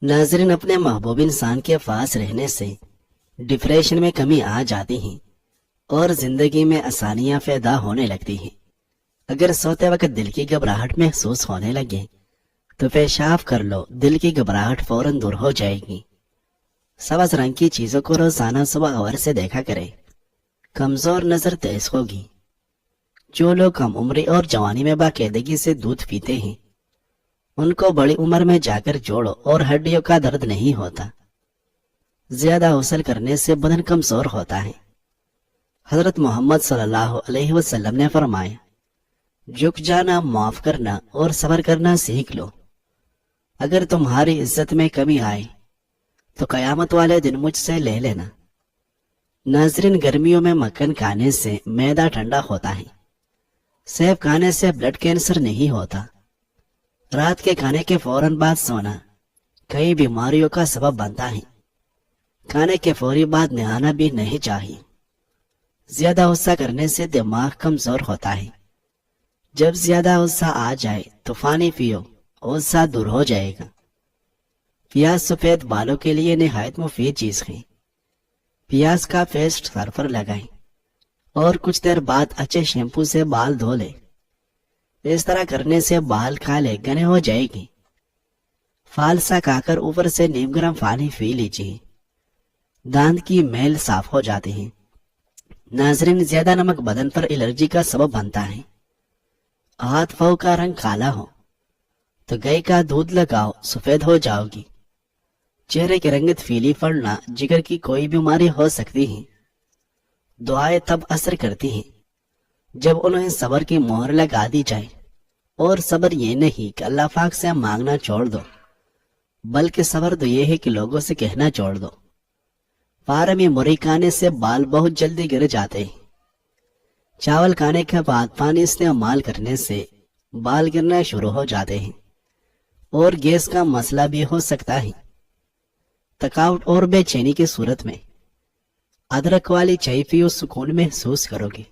ناظرین، اپنے محبوب انسان کے پاس رہنے سے ڈپریشن میں کمی آ جاتی ہیں اور زندگی میں آسانیاں پیدا ہونے لگتی ہیں۔ اگر سوتے وقت دل کی گھبراہٹ محسوس ہونے لگے تو پیشاب کر لو، دل کی گھبراہٹ فوراً دور ہو جائے گی۔ سبز رنگ کی چیزوں کو روزانہ صبح غور سے دیکھا کرے، کمزور نظر تیز ہوگی۔ جو لوگ کم عمری اور جوانی میں باقاعدگی سے دودھ پیتے ہیں ان کو بڑی عمر میں جا کر جوڑوں اور ہڈیوں کا درد نہیں ہوتا۔ زیادہ غسل کرنے سے بدن کمزور ہوتا ہے۔ حضرت محمد صلی اللہ علیہ وسلم نے فرمایا، جھک جانا، معاف کرنا اور صبر کرنا سیکھ لو۔ اگر تمہاری عزت میں کمی آئے تو قیامت والے دن مجھ سے لے لینا۔ ناظرین، گرمیوں میں مکھن کھانے سے معدہ ٹھنڈا ہوتا ہے۔ سیب کھانے سے بلڈ کینسر نہیں ہوتا۔ رات کے کھانے کے فوراً بعد سونا کئی بیماریوں کا سبب بنتا ہے۔ کھانے کے فوری بعد نہانا بھی نہیں چاہیے۔ زیادہ غصہ کرنے سے دماغ کمزور ہوتا ہے۔ جب زیادہ غصہ آ جائے تو پانی پیو، غصہ دور ہو جائے گا۔ پیاز سفید بالوں کے لیے نہایت مفید چیز ہے۔ پیاز کا پیسٹ سر پر لگائیں اور کچھ دیر بعد اچھے شیمپو سے بال دھو لیں۔ اس طرح کرنے سے بال کالے گنے ہو جائے گی۔ فالسا کھا کر اوپر سے نیم گرم پانی پی لیجیے، دانت کی میل صاف ہو جاتی ہے۔ ناظرین، زیادہ نمک بدن پر الرجی کا سبب بنتا ہے۔ ہاتھ پاؤں کا رنگ کالا ہو تو گائے کا دودھ لگاؤ، سفید ہو جاؤ گی۔ چہرے کی رنگت پیلی پڑنا جگر کی کوئی بیماری ہو سکتی ہے۔ دعائیں تب اثر کرتی ہیں جب انہیں صبر کی مہر لگا دی جائے، اور صبر یہ نہیں کہ اللہ پاک سے مانگنا چھوڑ دو، بلکہ صبر تو یہ ہے کہ لوگوں سے کہنا چھوڑ دو۔ پارے میں مری کھانے سے بال بہت جلدی گر جاتے ہیں۔ چاول کھانے کے بعد پانی استعمال کرنے سے بال گرنا شروع ہو جاتے ہیں اور گیس کا مسئلہ بھی ہو سکتا ہے۔ تھکاوٹ اور بے چینی کی صورت میں ادرک والی چائے پیو، سکون محسوس کرو گے۔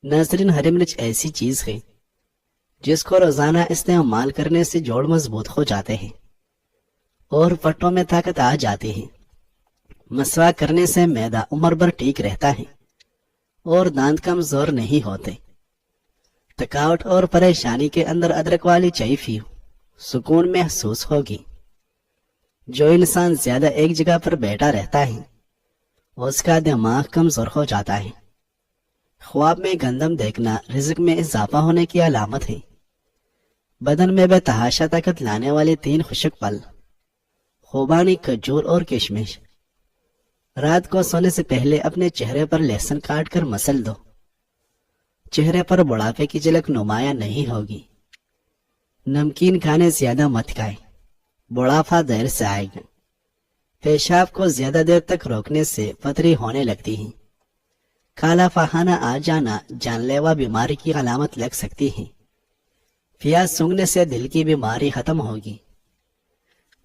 ناظرین، ہری مرچ ایسی چیز ہے جس کو روزانہ استعمال کرنے سے جوڑ مضبوط ہو جاتے ہیں اور پٹوں میں طاقت آ جاتی ہے۔ مسواک کرنے سے معدہ عمر بھر ٹھیک رہتا ہے اور دانت کمزور نہیں ہوتے۔ تھکاوٹ اور پریشانی کے اندر ادرک والی چائے پیو، سکون محسوس ہوگی۔ جو انسان زیادہ ایک جگہ پر بیٹھا رہتا ہے اس کا دماغ کمزور ہو جاتا ہے۔ خواب میں گندم دیکھنا رزق میں اضافہ ہونے کی علامت ہے۔ بدن میں بے تحاشا طاقت لانے والے 3 خشک پھل، خوبانی، کھجور اور کشمش۔ رات کو سونے سے پہلے اپنے چہرے پر لہسن کاٹ کر مسل دو۔ چہرے پر بڑھاپے کی جھلک نمایاں نہیں ہوگی۔ نمکین کھانے زیادہ مت کھائیں، بڑھاپا دیر سے آئے گا۔ پیشاب کو زیادہ دیر تک روکنے سے پتھری ہونے لگتی ہے۔ کالا پخانہ آ جانا جان لیوا بیماری کی علامت لگ سکتی ہے۔ پیاز سونگھنے سے دل کی بیماری ختم ہوگی۔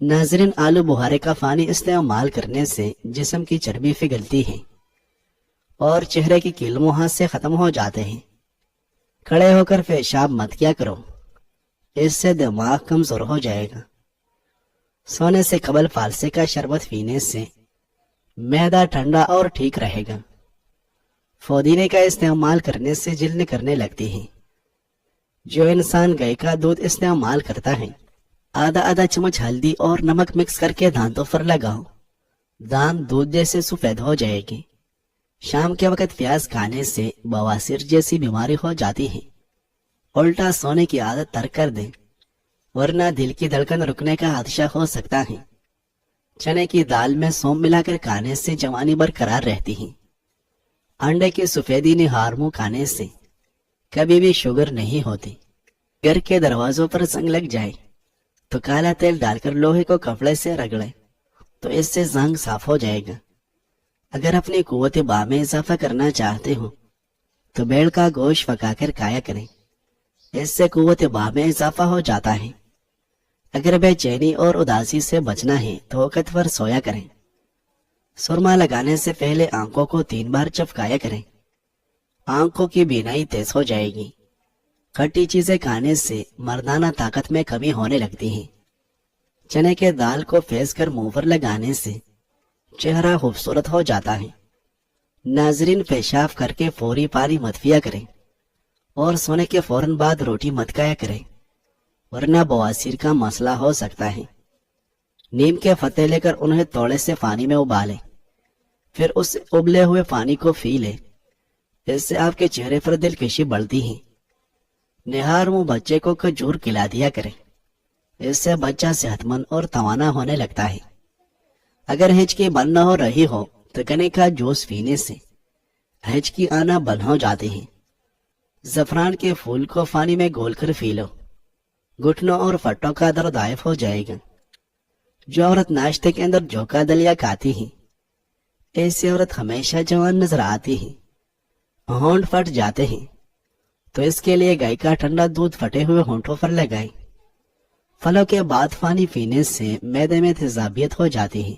ناظرین، آلو بخارے کا پانی استعمال کرنے سے جسم کی چربی پگھلتی ہے اور چہرے کی کیل منہ سے ختم ہو جاتے ہیں۔ کھڑے ہو کر پیشاب مت کیا کرو، اس سے دماغ کمزور ہو جائے گا۔ سونے سے قبل فالسے کا شربت پینے سے معدہ ٹھنڈا اور ٹھیک رہے گا۔ پودینے کا استعمال کرنے سے جلد نکلنے لگتی ہے۔ جو انسان گائے کا دودھ استعمال کرتا ہے، آدھا چمچ ہلدی اور نمک مکس کر کے دانتوں پر لگاؤ، دانت دودھ جیسے سفید ہو جائے گی۔ شام کے وقت پیاز کھانے سے بواسیر جیسی بیماری ہو جاتی ہے۔ الٹا سونے کی عادت ترک کر دیں، ورنہ دل کی دھڑکن رکنے کا حادثہ ہو سکتا ہے۔ چنے کی دال میں سونف ملا کر کھانے سے جوانی برقرار رہتی ہے۔ انڈے کی سفیدی نہار منہ کھانے سے کبھی بھی شوگر نہیں ہوتی۔ گھر کے دروازوں پر زنگ لگ جائے تو کالا تیل ڈال کر لوہے کو کپڑے سے رگڑیں تو اس سے زنگ صاف ہو جائے گا۔ اگر اپنی قوت باہ میں اضافہ کرنا چاہتے ہو تو بیل کا گوشت پکا کر کھایا کریں، اس سے قوت باہ میں اضافہ ہو جاتا ہے۔ اگر بے چینی اور اداسی سے بچنا ہے تو وقت پر سویا کریں۔ سرما لگانے سے پہلے آنکھوں کو 3 بار چپکایا کریں، آنکھوں کی بینائی تیز ہو جائے گی۔ کھٹی چیزیں کھانے سے مردانہ طاقت میں کمی ہونے لگتی ہے۔ चने के दाल को फेंस कर मुंह पर लगाने से चेहरा खूबसूरत हो जाता है। नाजरीन, पेशाब करके फौरी पानी मत पिया करें और सोने के फौरन बाद रोटी मत खाया करें, वरना बवासीर का मसला हो सकता है। नीम के पत्ते लेकर उन्हें थोड़े से पानी में उबालें, फिर उस उबले हुए पानी को पी लें। इससे आपके चेहरे पर दिलकशी बढ़ती है। निहार मुंह बच्चे को खजूर खिला दिया करें, इससे बच्चा सेहतमंद और तवाना होने लगता है। अगर हिचकी बंद न हो रही हो तो गन्ने का जूस पीने से हिचकी आना बंद हो जाती है। जफरान के फूल को पानी में घोलकर पी लो, घुटनों और फट्टों का दर्द गायब हो जाएगा। जो औरत नाश्ते के अंदर जोका दलिया खाती है, ऐसी औरत हमेशा जवान नजर आती है। होंठ फट जाते हैं तो इसके लिए गाय का ठंडा दूध फटे हुए होंठों पर लगाएं। फलों के बाद पानी पीने से मैदे में तेजाबियत हो जाती है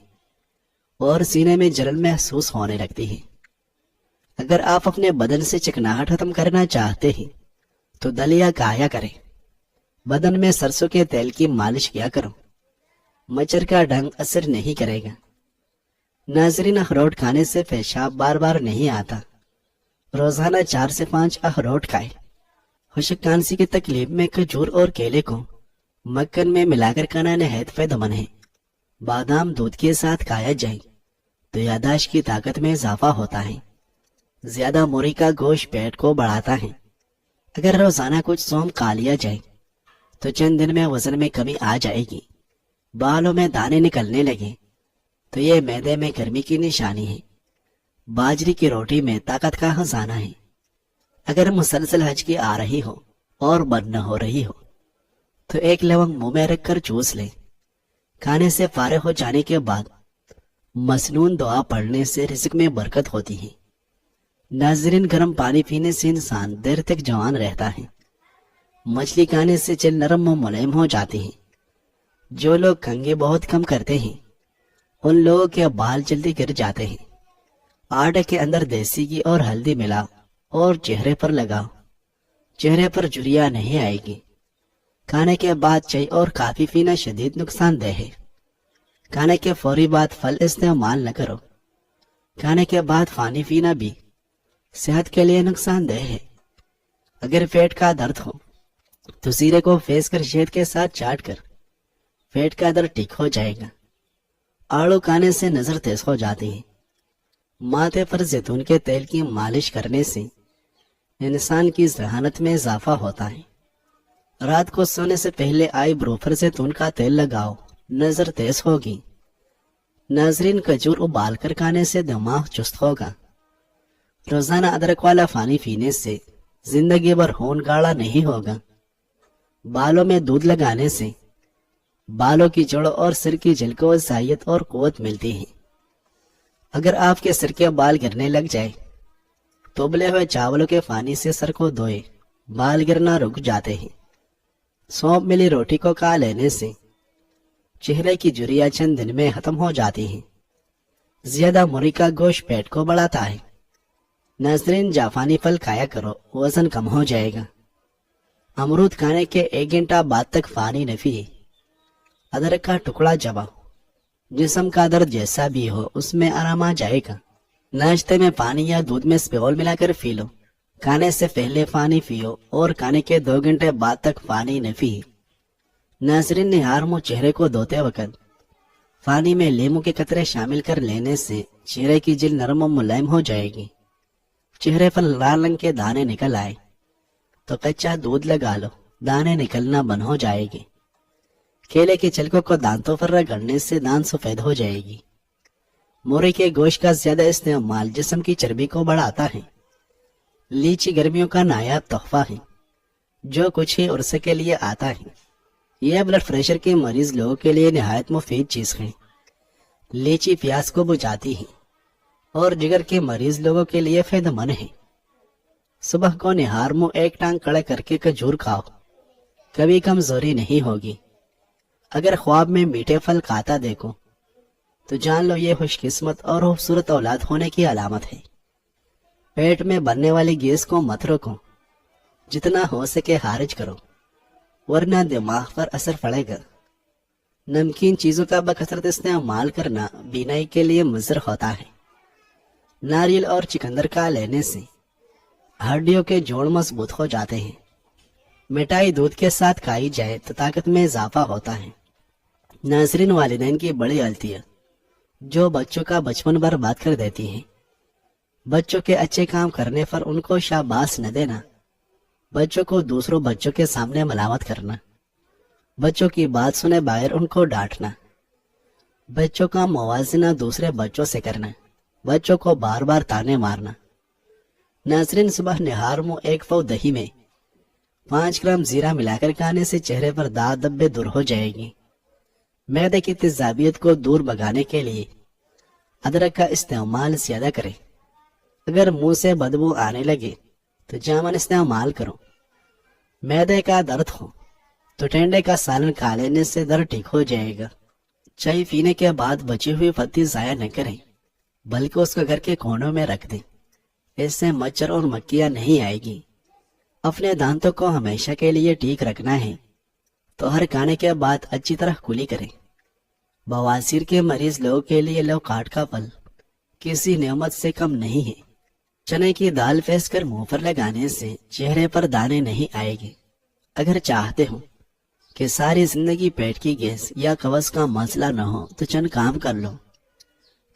और सीने में जलन महसूस होने लगती है। अगर आप अपने बदन से चिकनाहट खत्म करना चाहते हैं तो दलिया खाया करें। बदन में सरसों के तेल की मालिश किया करो, मच्छर का डंग असर नहीं करेगा। नाजरीन, अखरोट खाने से पेशाब बार बार नहीं आता। रोजाना 4 से 5 अखरोट खाएं। खुश्क खांसी की तकलीफ में खजूर और केले को मक्खन में मिलाकर खाना नहायत फायदेमंद है। बादाम दूध के साथ खाया जाए तो याददाश्त की ताकत में इजाफा होता है। ज्यादा मुर्गी का गोश्त पेट को बढ़ाता है। अगर रोजाना कुछ सोम खा लिया जाए तो चंद दिन में वजन में कमी आ जाएगी। बालों में दाने निकलने लगे तो ये मैदे में गर्मी की निशानी है। बाजरी की रोटी में ताकत का खजाना है। अगर मुसलसल हजकी आ रही हो और बंद न हो रही हो तो एक लवंग मुंह में रखकर चूस लें। खाने से फारिग हो जाने के बाद मसनून दुआ पढ़ने से रिज़्क में बरकत होती है। नाजरीन, गर्म पानी पीने से इंसान देर तक जवान रहता है। मछली खाने से जल नरम और मुलायम हो जाती है। जो लोग कंघी बहुत कम करते हैं उन लोगों के बाल जल्दी गिर जाते हैं। आटे के अंदर देसी घी और हल्दी मिलाओ और चेहरे पर लगाओ, चेहरे पर झुर्रियां नहीं आएगी। खाने के बाद चाय और काफी पीना शदीद नुकसानदेह है। खाने के फौरी बाद फल इस्तेमाल न करो। खाने के बाद पानी पीना भी सेहत के लिए नुकसानदेह है। अगर पेट का दर्द हो तो जीरे को फेंस कर शहद के साथ चाट कर पेट का दर्द ठीक हो जाएगा। आड़ू खाने से नजर तेज हो जाती है। माथे पर जैतून के तेल की मालिश करने से इंसान की जहानत में इजाफा होता है। रात को सोने से पहले आईब्रो पर जैतून का तेल लगाओ, नजर तेज होगी। नाजरीन, खजूर उबाल कर खाने से दिमाग चुस्त होगा। रोजाना अदरक वाला पानी पीने से जिंदगी भर खून गाढ़ा नहीं होगा। बालों में दूध लगाने से बालों की जड़ों और सिर की जल को वसायत और कुव्वत मिलती है। अगर आपके सिर के बाल गिरने लग जाए तो उबले हुए चावलों के पानी से सर को धोए, बाल गिरना रुक जाते हैं। सौंफ मिली रोटी को खा लेने से चेहरे की झुर्रियां चंद दिन में खत्म हो जाती हैं। ज्यादा मुर्गी का गोश्त पेट को बढ़ाता है। नाज़रीन, जापानी फल खाया करो, वजन कम हो जाएगा। अमरूद खाने के 1 घंटा बाद तक पानी न पिए। अदरक का टुकड़ा चबाओ, जिस्म का दर्द जैसा भी हो उसमें आराम आ जाएगा। नाश्ते में पानी या दूध में स्पेगोल मिलाकर पी लो। खाने से पहले पानी पियो और खाने के 2 घंटे बाद तक पानी न पिए। नाज़रीन, निहार मुंह चेहरे को धोते वक्त पानी में नींबू के कतरे शामिल कर लेने से चेहरे की जिल्द नरम और मुलायम हो जाएगी। चेहरे पर लाल रंग के दाने निकल आए तो कच्चा दूध लगा लो, दाने निकलना बंद हो जाएगी। केले के छिलकों को दांतों पर रगड़ने से दांत सफेद हो जाएगी। मुर्गी के गोश्त का ज्यादा इस्तेमाल जिस्म की चर्बी को बढ़ाता है। लीची गर्मियों का नायाब तोहफा है जो कुछ ही उर्से के लिए आता है। यह ब्लड प्रेशर के मरीज लोगों के लिए निहायत मुफीद चीज है। लीची प्यास को बुझाती है और जिगर के मरीज लोगों के लिए फायदेमंद है। सुबह को निहार मुंह एक टांग खड़े करके खजूर खाओ, कभी कमजोरी नहीं होगी। अगर ख्वाब में मीठे फल खाता देखो तो जान लो ये खुशकिस्मत और खूबसूरत औलाद होने की अलामत है। पेट में बनने वाली गैस को मत रोको, जितना हो सके खारिज करो, वरना दिमाग पर असर पड़ेगा। नमकीन चीजों का बकसरत इस्तेमाल करना बीनाई के लिए मुज़र होता है। नारियल और चुकंदर का लेने से हड्डियों के जोड़ मजबूत हो जाते हैं। मिठाई दूध के साथ खाई जाए तो ताकत में इजाफा होता है। नाज़रीन, वालिदैन की बड़ी गलतियां जो बच्चों का बचपन बर्बाद कर देती हैं। बच्चों के अच्छे काम करने पर उनको शाबाश न देना, बच्चों को दूसरों बच्चों के सामने मलामत करना, बच्चों की बात सुने बगैर उनको डांटना, बच्चों का मुवाजना दूसरे बच्चों से करना, बच्चों को बार बार ताने मारना। नाज़रीन, सुबह निहार मुंह एक पाव दही में 5 ग्राम जीरा मिलाकर खाने से चेहरे पर दाग धब्बे दूर हो जाएगी। मैदे की तेजाबियत को दूर भगाने के लिए अदरक का इस्तेमाल ज्यादा करें। अगर मुंह से बदबू आने लगे तो जामुन इस्तेमाल करो। मैदे का दर्द हो तो टेंडे का सालन खा लेने से दर्द ठीक हो जाएगा। चाय पीने के बाद बची हुई पत्ती जाया न करें, बल्कि उसको घर के कोनों में रख दें। इससे मच्छर और मक्खियां नहीं आएगी। अपने दांतों को हमेशा के लिए ठीक रखना है तो हर खाने के बाद अच्छी तरह कुली करें। बवासीर के मरीज लोगों के लिए लौकाट का फल किसी नेमत से कम नहीं है। चने की दाल फेंस कर मुंह पर लगाने से चेहरे पर दाने नहीं आएंगे। अगर चाहते हो कि सारी जिंदगी पेट की गैस या कब्ज का मसला न हो तो चंद काम कर लो।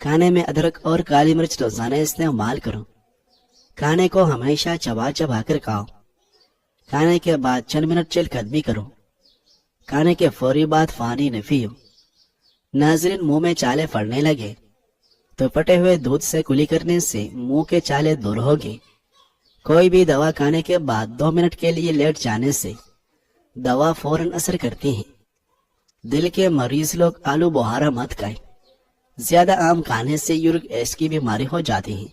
खाने में अदरक और काली मिर्च रोजाना इस्तेमाल करो। खाने को हमेशा चबा चबा कर खाओ। खाने के बाद चंद मिनट चहलकदमी करो। खाने के फौरी बाद पानी न पियो। नाज़रीन, मुंह में चाले पड़ने लगे तो फटे हुए दूध से कुली करने से मुंह के चाले दूर होगी। कोई भी दवा खाने के बाद 2 मिनट के लिए लेट जाने से दवा फौरन असर करती है। दिल के मरीज लोग आलू बुहारा मत खाएं। ज्यादा आम खाने से यूरिक एसिड की बीमारी हो जाती है।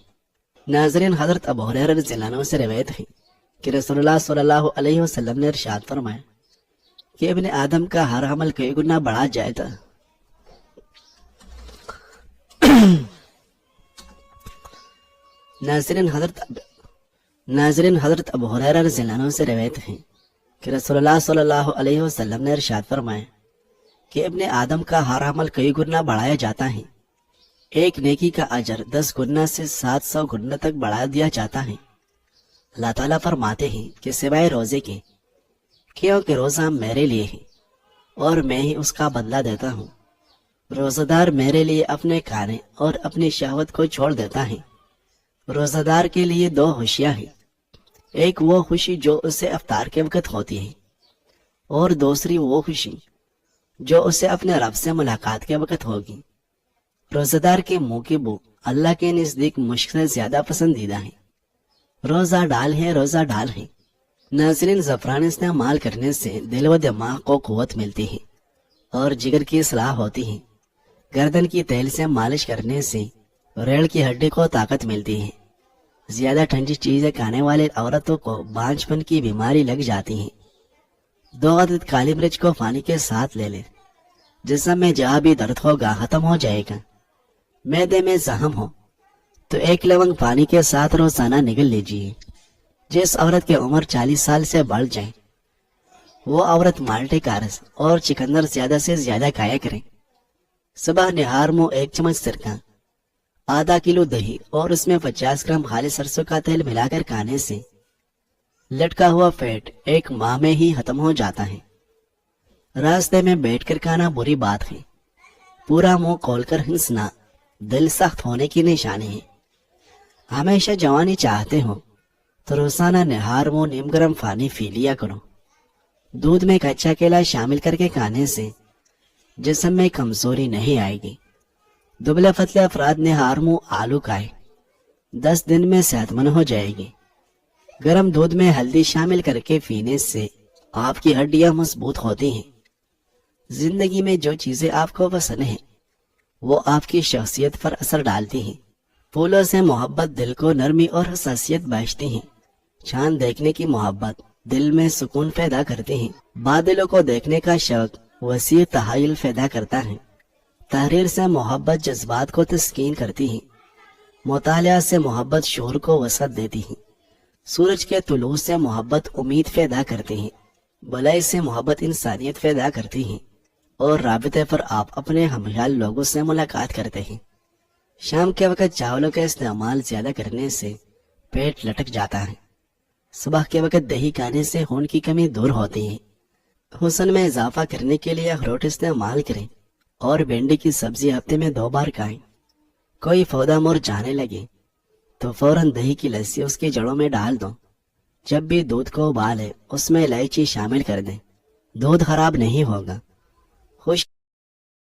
नाज़रीन, हजरत अबू हुरैरा रज़ियल्लाहु अन्हु से रिवायत है कि रसूलुल्लाह सल्लल्लाहु अलैहि वसल्लम ने इरशाद फरमाया कि इब्ने आदम का हर अमल कई गुना बढ़ा जाता। नाज़रीन, हजरत अबू हुरैरा रज़ियल्लाहु अन्हु से रिवायत है कि रसूलुल्लाह सल्लल्लाहु अलैहि वसल्लम ने इरशाद फरमाया कि इब्ने आदम का हर अमल कई गुना बढ़ाया जाता है। एक नेकी का अजर 10 गुना से 700 गुना तक बढ़ा दिया जाता है। अल्लाह ताला फरमाते हैं कि सिवाय रोजे के, क्योंकि रोजा मेरे लिए है और मैं ही उसका बदला देता हूँ। रोजादार मेरे लिए अपने खाने और अपनी शहवत को छोड़ देता है। रोजादार के लिए 2 खुशियां हैं। एक वो खुशी जो उसे अफ्तार के वक्त होती है और दूसरी वो खुशी जो उसे अपने रब से मुलाकात के वक्त होगी। रोजादार के मुंह की बू अल्लाह के नजदीक मुश्क से ज्यादा पसंदीदा है। रोजा डाल है, रोजा डाल है। नाज़रीन, ज़फ़रान इस्तेमाल करने से दिल व दिमाग को क़ुव्वत मिलती है और जिगर की सलाह होती है। गर्दन की तेल से मालिश करने से रीढ़ की हड्डी को ताकत मिलती है। ज्यादा ठंडी चीजें खाने वाले औरतों को बांझपन की बीमारी लग जाती है। 2 अदद काली मिर्च को पानी के साथ ले लें। जिस्म में जहाँ भी दर्द होगा खत्म हो जाएगा। मैदे में जख्म हो तो 1 लवंग पानी के साथ रोजाना निगल लीजिए। जिस औरत की उम्र 40 साल से बढ़ जाए वो औरत माल्टे का रस और चिकंदर ज्यादा से ज्यादा खाया करें। सुबह निहार मुंह 1 चम्मच सिरका, आधा किलो दही और उसमें 50 ग्राम खालिस सरसों का तेल मिलाकर खाने से लटका हुआ पेट 1 माह में ही खत्म हो जाता है। रास्ते में बैठकर खाना बुरी बात है। पूरा मुंह खोलकर हंसना दिल सख्त होने की निशानी है। हमेशा जवानी चाहते हो तो रोजाना निहार मुंह नीम गर्म पानी पी लिया करो। दूध में कच्चा केला शामिल करके खाने से जिस्म में कमजोरी नहीं आएगी। दुबले पतले अफराद निहार मुंह आलू खाए, 10 दिन में सेहतमंद हो जाएगी। गर्म दूध में हल्दी शामिल करके पीने से आपकी हड्डियां मजबूत होती हैं। जिंदगी में जो चीजें आपको पसंद है वो आपकी शख्सियत पर असर डालती हैं। फूलों से मोहब्बत दिल को नरमी और हसासियत बख्शती है। चांद देखने की मोहब्बत दिल में सुकून पैदा करती है। बादलों को देखने का शौक वसी तहायुल पैदा करता है। तहरीर से मोहब्बत जज्बात को तस्कीन करती है। मुतालिया से मोहब्बत शोर को वसअत देती है। सूरज के तुलू से मोहब्बत उम्मीद पैदा करती है। भलाई से मोहब्बत इंसानियत पैदा करती है। اور رابطے پر آپ اپنے ہمخیال لوگوں سے ملاقات کرتے ہیں۔ شام کے وقت چاولوں کا استعمال زیادہ کرنے سے پیٹ لٹک جاتا ہے۔ صبح کے وقت دہی کھانے سے خون کی کمی دور ہوتی ہے۔ حسن میں اضافہ کرنے کے لیے اخروٹ استعمال کریں اور بھنڈی کی سبزی ہفتے میں 2 بار کھائیں۔ کوئی پودا مرجھانے لگے تو فوراً دہی کی لسی اس کی جڑوں میں ڈال دو۔ جب بھی دودھ کو ابالے اس میں الائچی شامل کر دیں، دودھ خراب نہیں ہوگا۔